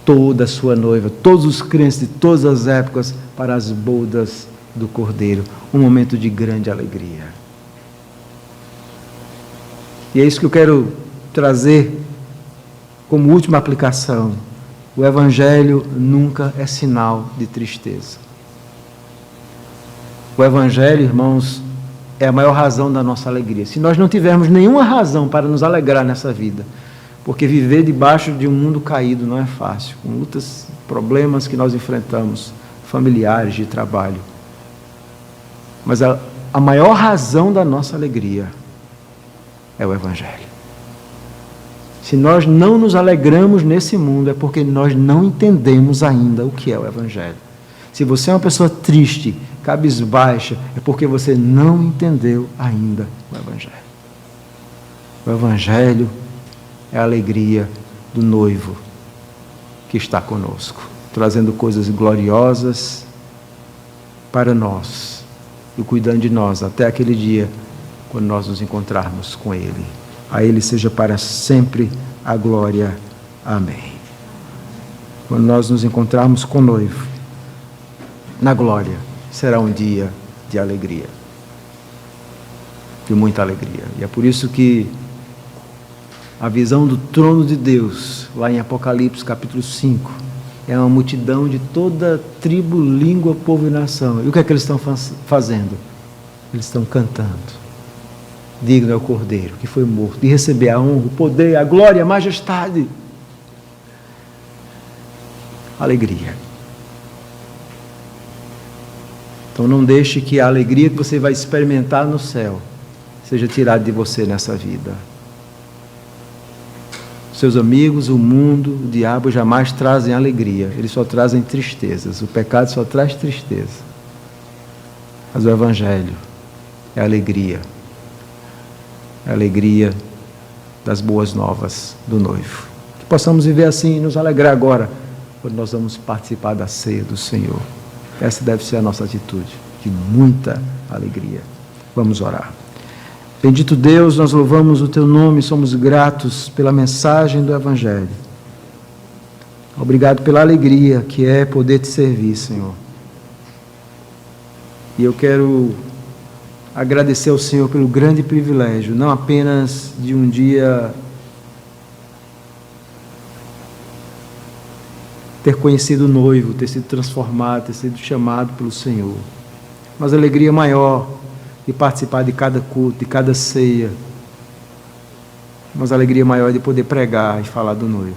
Speaker 1: toda a sua noiva, todos os crentes de todas as épocas para as bodas do Cordeiro, um momento de grande alegria. E é isso que eu quero trazer como última aplicação. O Evangelho nunca é sinal de tristeza. O Evangelho, irmãos, é a maior razão da nossa alegria. Se nós não tivermos nenhuma razão para nos alegrar nessa vida, porque viver debaixo de um mundo caído não é fácil, com muitos problemas que nós enfrentamos, familiares, de trabalho. Mas a maior razão da nossa alegria é o Evangelho. Se nós não nos alegramos nesse mundo, é porque nós não entendemos ainda o que é o Evangelho. Se você é uma pessoa triste, cabisbaixa, é porque você não entendeu ainda o Evangelho. O Evangelho é a alegria do noivo que está conosco, trazendo coisas gloriosas para nós e cuidando de nós até aquele dia quando nós nos encontrarmos com Ele. A Ele seja para sempre a glória. Amém. Quando nós nos encontrarmos com o noivo, na glória, será um dia de alegria, de muita alegria. E é por isso que a visão do trono de Deus, lá em Apocalipse capítulo 5, é uma multidão de toda tribo, língua, povo e nação. E o que é que eles estão fazendo? Eles estão cantando. Digno é o Cordeiro que foi morto, de receber a honra, o poder, a glória, a majestade. Alegria. Então não deixe que a alegria que você vai experimentar no céu seja tirada de você nessa vida. Seus amigos, o mundo, o diabo jamais trazem alegria, eles só trazem tristezas. O pecado só traz tristeza. Mas o Evangelho é alegria. É a alegria das boas novas do noivo. Que possamos viver assim e nos alegrar agora, quando nós vamos participar da ceia do Senhor. Essa deve ser a nossa atitude, de muita alegria. Vamos orar. Bendito Deus, nós louvamos o Teu nome, somos gratos pela mensagem do Evangelho. Obrigado pela alegria que é poder Te servir, Senhor. E eu quero agradecer ao Senhor pelo grande privilégio, não apenas de um dia ter conhecido o noivo, ter sido transformado, ter sido chamado pelo Senhor, mas a alegria maior de participar de cada culto, de cada ceia, mas a alegria maior de poder pregar e falar do noivo.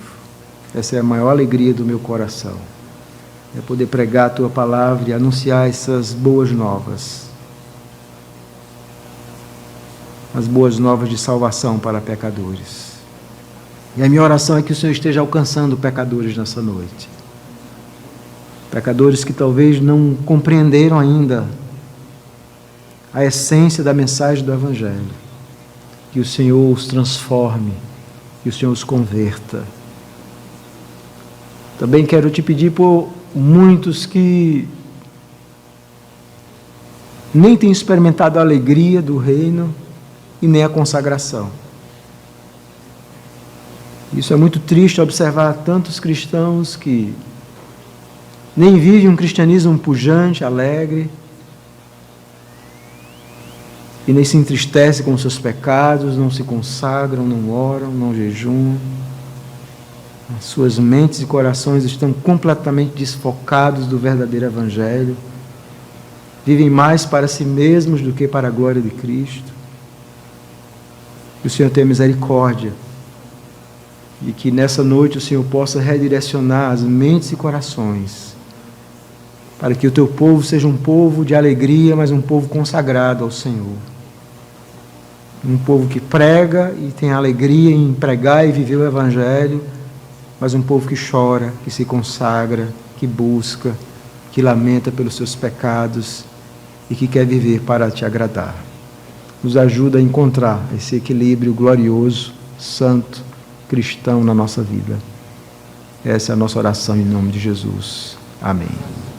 Speaker 1: Essa é a maior alegria do meu coração, é poder pregar a Tua palavra e anunciar essas boas novas, as boas novas de salvação para pecadores. E a minha oração é que o Senhor esteja alcançando pecadores nessa noite, pecadores que talvez não compreenderam ainda a essência da mensagem do Evangelho, que o Senhor os transforme, que o Senhor os converta. Também quero Te pedir por muitos que nem têm experimentado a alegria do reino e nem a consagração. Isso é muito triste, observar tantos cristãos que nem vivem um cristianismo pujante, alegre, e nem se entristece com os seus pecados, não se consagram, não oram, não jejuam. As suas mentes e corações estão completamente desfocados do verdadeiro Evangelho. Vivem mais para si mesmos do que para a glória de Cristo. Que o Senhor tenha misericórdia e que nessa noite o Senhor possa redirecionar as mentes e corações para que o Teu povo seja um povo de alegria, mas um povo consagrado ao Senhor. Um povo que prega e tem alegria em pregar e viver o Evangelho, mas um povo que chora, que se consagra, que busca, que lamenta pelos seus pecados e que quer viver para Te agradar. Nos ajuda a encontrar esse equilíbrio glorioso, santo, cristão na nossa vida. Essa é a nossa oração em nome de Jesus. Amém.